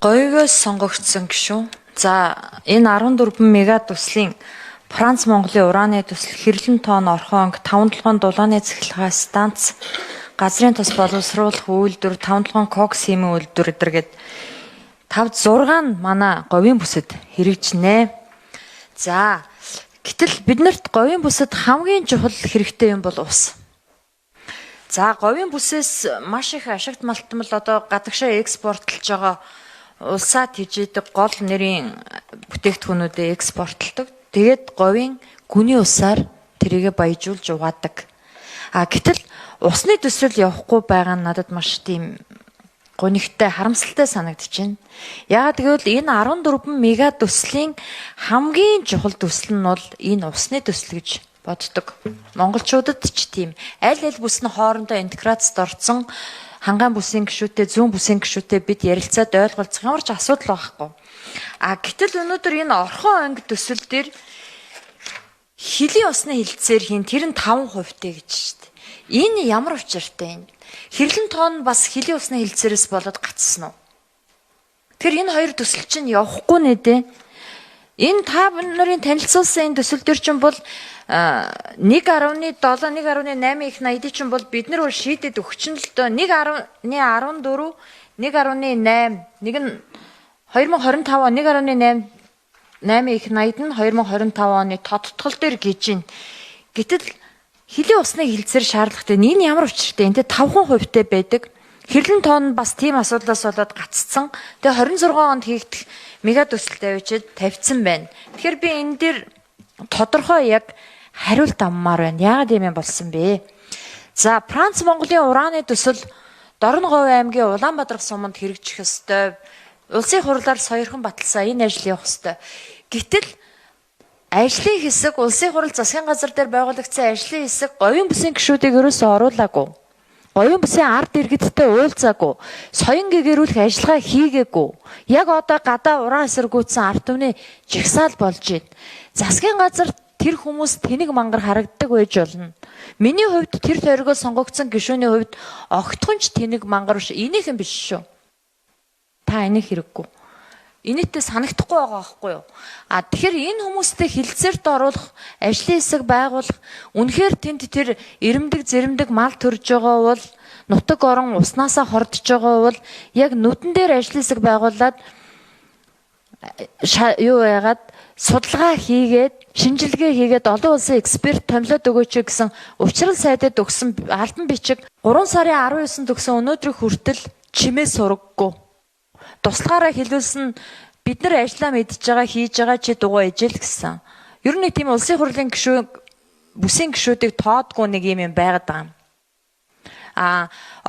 Говьгоос сонгогдсон гишүүн. За энэ 14 мегат төслийн Франц Монголын ураны төсөл хэрлэн тонн орхон анги 5-7 дулааны цахилгаан станц, газрын тос боловсруулах үйлдвэр, 5-7 кокс хиймэн үйлдвэр гэдэргээд 5-6 нь манай говийн бүсэд хэрэгжинэ. За гэтэл биднэрт говийн бүсэд хамгийн чухал хэрэгтэй юм бол ус. За говийн бүсээс маш их ашигт малтмал одоо гадагшаа экспортлж байгаа улсаа тэжээдэг гол нэрийн бүтээгдэхүүнүүдээ экспортлдог. Тэгээд говийн гүний усаар тэрийгэ баяжуулж угаадаг. Гэтэл усны төсрөл явахгүй байгаа нь надад маш тийм гонигтай харамсалтай санагдчихэв. Яагаад гэвэл энэ 14 мега төслийн хамгийн чухал төсөл нь бол энэ усны төсөл гэж боддог. Монголчуудад ч тийм аль бүс нь хоорондоо интеграцид орсон хангаан бүсийн гишүүтэй, зүүн бүсийн гишүүтэй бид ярилцаад ойлголцох ямар ч асуудал байхгүй. Гэтэл өнөөдөр энэ орхон анги төсөл дээр хэлийн усны хилцээр хийн тэр нь 5% гэж шүү дээ. Энэ ямар учиртай юм? Хэрлэн тоон бас хэлийн усны хилцээрээс болоод гацсан уу? Тэгэхээр энэ хоёр төсөл чинь явахгүй нэ дээ. Энэ та нарын танилцуулсан энэ төсөл төр чинь бол 1.7, 1.8 их 80 чинь бол бид нар шийдэд өгчин л дөө 1.14, 1.8, нэг нь 2025 1.8 их 80 нь 2025 оны тодтгол дээр гэж байна. Гэтэл хэлийн усны хилцээр шаардлагатай энэ ямар учиртай энэ 5% тэй байдаг. Хэрлэн тоон бас тийм асуудлаас болоод гаццсан. Тэгээ 26 онд хийгдэх мега төсөлтэй тавьчихсан байна. Тэгэхээр би энэ дээр тодорхой яг хариулт аммаар байна. Яагаад юм болсон бэ? За Франц Монголын ураны төсөл Дорноговь аймгийн Улаанбаатар суманд хэрэгжих ёстой. Улсын хурлаар сойрхон баталсан энэ ажил явах ёстой. Гэтэл ажлын хэсэг улсын хурал засгийн газар дээр байгуулагдсан ажлын хэсэг говийн бүсийн гишүүдийг ерөөсөө оруулаагүй. Говийн бүсийн ард иргэдтэй уулзаагүй. Соён гэгэрүүлэх ажиллагаа хийгээгүй. Яг одоо гадаа уран эсэргүүцсэн ард түмний жигсаал болж байна. Засгийн газар тэр хүмүүс тэнэг мангар харагддаг байж болно. Миний хувьд тэр тойргоо сонгогдсон гишүүний хувьд огтхонч тэнэг мангар биш. Энийхэн биш шүү. Та энийг хэрэггүй. Инээдтэй санагдахгүй байгаа байхгүй юу? Тэгэхээр энэ хүмүүстэй хилцээрт оруулах, ажлын хэсэг байгуулах, үнэхээр тэнд тэр ирэмдэг, зэрэмдэг мал төрж байгаа бол, нутаг орон уснасаа хордож байгаа бол яг нүдэн дээр ажлын хэсэг байгуулад судалгаа хийгээд, шинжилгээ хийгээд олон улсын эксперт томилоод өгөөч гэсэн учрал сайдад өгсөн албан бичиг 3 сарын 19-нд өгсөн өнөөдрийн хүртэл чимээ сураггүй. Туслахаараа хэлүүлсэн бид нар ажиллаа мэдж байгаа хийж байгаа чи дугуй ижил гэсэн. Ер нь тийм улсын хурлын гишүүд бүсийн гишүүдийг тоодгүй нэг юм байгаад байгаа юм.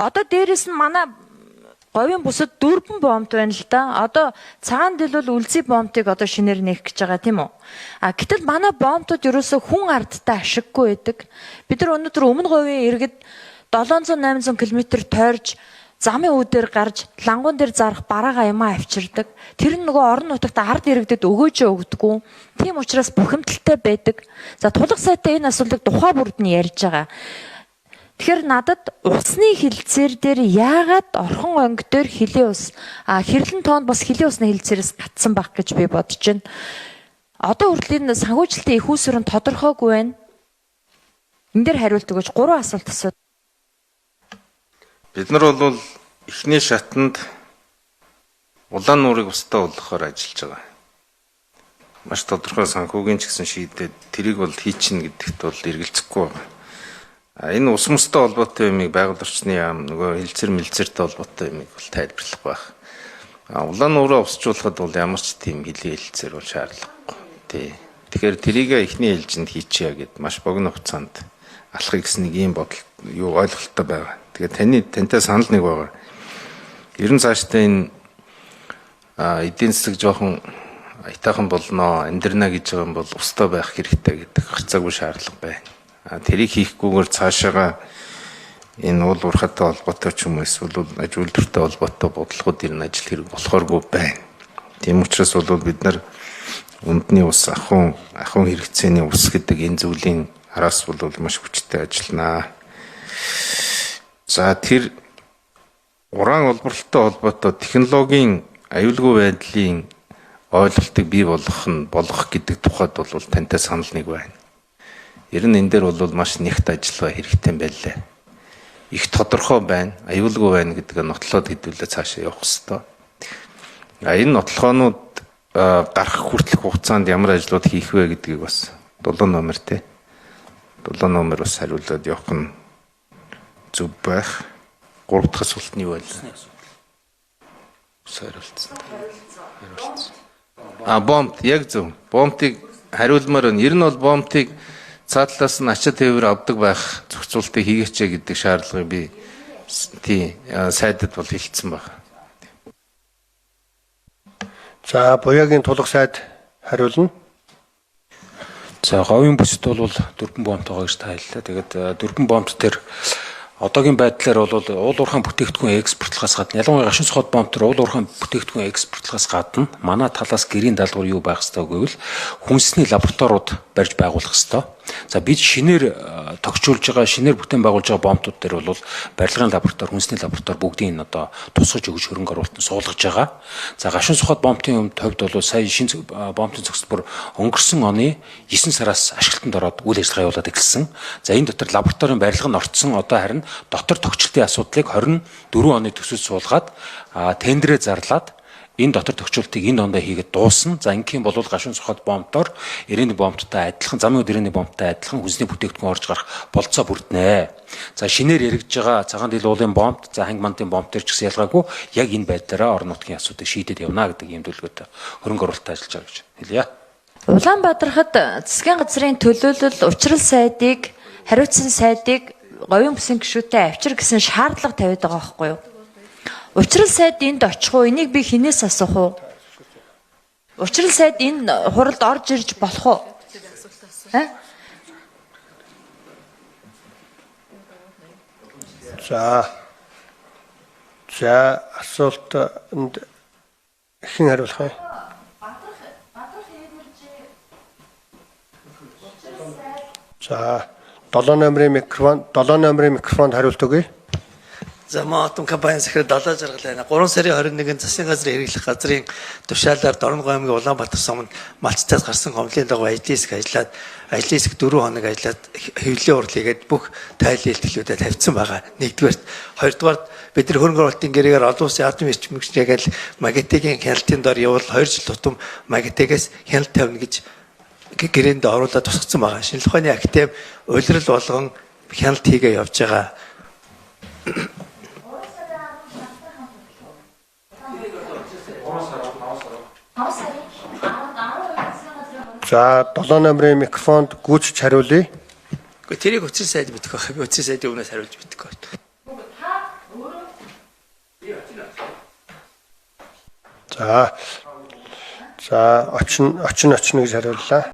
Одоо дээрэс нь манай говийн бүсэд 4 бомб байна л да. Одоо цагаан дэл бол үлзий бомбыг одоо шинээр нээх гэж байгаа тийм үү? Гэтэл манай бомбууд ерөөсөө хүн ардтай ашиггүй байдаг. Бид нар өнөөдөр өмнө говийн иргэд 700-800 км тойрж замын үүдээр гарч лангуун дээр зарах бараага ямаа авчирдаг. Тэр нь нөгөө орон нутагт ард иргэдэд өгөөжөө өгдөггүй. Тийм учраас бухимдалтай байдаг. За тулах сайтай энэ асуудлыг тухай бүрд нь ярьж байгаа. Тэгэхээр надад усны хилцээр дээр яагаад орхон анги дээр хэлийн ус хэрлэн тоонд бас хэлийн усны хилцээрээс гатсан байх гэж би бодож байна. Одоо хүртэл энэ санхүүжилтийн их усүр нь тодорхойгүй байна. Энд дээр хариулт өгөөч 3 асуулт асуу. Бид нар бол эхний шатанд улаан нуурыг устдаа болгохоор ажиллаж байгаа. Маш тодорхой санхүүгийн ч гэсэн шийдээд тэрийг бол хийчихнэ гэдэгт бол эргэлзэхгүй байгаа. Энэ ус мөстэй холбоотой юмыг байгаль орчны яам нөгөө хилцэр мэлцэртэй холбоотой юмыг бол тайлбарлах байх. Улаан нуураа усжуулахад бол ямар ч тийм хилийн хилцэр бол шаардлагагүй. Тий. Тэгэхээр тэрийг эхний ээлжинд хийчихье гэд маш богино хугацаанд алхах гэсэн нэг ийм бодол ойлголттой байгаа. Тэгээд тантай санал нэг байгаа. Ер нь цаашдаа энэ эдийн засаг жоохон айтаахан болно, амьдрна гэж байгаа юм бол устдаа байх хэрэгтэй гэдэг харцаагүй шаардлага байна. Тэрийг хийхгүйгээр цаашаага энэ уул уурхайтай холбоотой ч юм уу эсвэл аж үйлдвэртэй холбоотой бодлогод ирнэ ажил хэрэг болохооргүй байна. Тийм учраас бол бид нар үндэсний ус ахуйн хэрэгцээний ус гэдэг энэ зүйлийн араас бол маш хүчтэй ажилланаа. За тэр уран олборлолтой холбоотой технологийн аюулгүй байдлын ойлголтыг бий болгох гэдэг тухайд бол тантай санал нэг байна. Ер нь энэ дээр бол маш нэгт ажиллагаа хэрэгтэй байлаа. Их тодорхой байна, аюулгүй байна гэдгээ нотлоод хэдүүлээ цаашаа явах хэрэгтэй. Энэ нотлохоонууд гарах хүртэлх хугацаанд ямар ажлууд хийх вэ гэдгийг бас 7 номер те. 7 номер бас хариулаад явах нь зөв байх. 3 дахь асуулт нь юу байлаа? Хариулсан. Бомб яг зөв. Бомбыг хариулмаар нь. Ер нь бол бомбыг цаатлаас нь ачаа тээвэр авдаг байх зохицуултыг хийгээч гэдэг шаардлагыг би сайдад бол хэлсэн байна. За буяагийн тулах сайд хариулна. За говийн бүсэд бол 4 бомб байгаа гэж тайллаа. Тэгээд 4 бомб дээр одоогийн байдлаар бол уул уурхайн бүтээгдэхүүн экспортлохоос гадна ялангуяа гашуун сохот бомб төр уул уурхайн бүтээгдэхүүн экспортлохоос гадна манай талаас гэрийн даалгавар юу байх ёстой гэвэл хүнсний лабораториуд барьж байгуулах ёстой. За бид шинээр тогтчулж байгаа шинээр бүтээн байгуулж байгаа бомбтууд дээр бол барилгын лаборатори, хүнсний лаборатори бүгдийг нь одоо тусгаж өгж хөрөнгө оруулалтанд суулгаж байгаа. За гашуун сохот бомбын хувьд бол сая шинэ бомбын зохицол бүр өнгөрсөн оны 9 сараас ашиглалтанд ороод үйл ажиллагаа явуулаад эхэлсэн. За энэ дотор лабораторийн барилга нь орцсон одоо харин дотор тогтчлтын асуудлыг 24 оны төсөв суулгаад тендерээ зарлаад энэ дотор тогтчлтыг энэ ондоо хийгээд дуусна. За ингийн бол гашуун сохот бомбтоор ирээний бомбттай адилхан, замын үед ирээний бомбтай адилхан хүнсний бүтээгдэхүүн орж гарах болцоо бүрднэ. За шинээр яригдж байгаа цагаан дийл уулын бомб, за ханги мандын бомб төр ч гэсэн ялгаагүй яг энэ байдлаараа орон нутгийн асуудыг шийдээд явна гэдэг ийм төлөвлөгөөтэй хөрөнгө оруулалтад ажиллаж байгаа гэж хэлье. Улаанбаатархад засгийн газрын төлөөлөл учрал сайдыг хариуцсан сайдыг говийн бүсийн гишүүтэй авчир гэсэн шаардлага тавиад байгаа байхгүй юу? Учрал сайд энд очих уу? Энийг би хинээс асуух уу? Учрал сайд энэ хуралд орж ирж болох уу? За асуултанд хэн хариулах вэ? За 7 номерын микрофонд хариулт өгье. За маатун компани захирал 70 жаргал байна. 3 сарын 21-нд засгийн газрын хэрэглэх газрын тушаалаар Дорногов аймгийн Улаанбаатар суманд малчтаас гарсан гомдлын дагуу ажлын хэсэг ажиллаад ажлын хэсэг 4 хоног ажиллаад хэвлэлийн урал хийгээд бүх тайлбар илтгэлүүдэд тавьсан байгаа. Нэгдүгээрт, хоёрдугаарт бид нар хөрөнгө оруулалтын гэрээгээр олон улсын ард түмэн эрчимчнийгээл магнитикийн хяналтын дор явал 2 жил тутам магнитикээс хяналт тавина гэж гэрээнд оруулаад тусгацсан байгаа. Шинжлэх ухааны актив улирал болгон хяналт хийгээ явж байгаа. За 7 номерын микрофонд гүйцэж хариулъя. Гэхдээ тэрийг учрал сайд мэдэх байх. Би учрал сайдын өмнөөс хариулж мэдэхгүй байна. За очно гэж хариуллаа.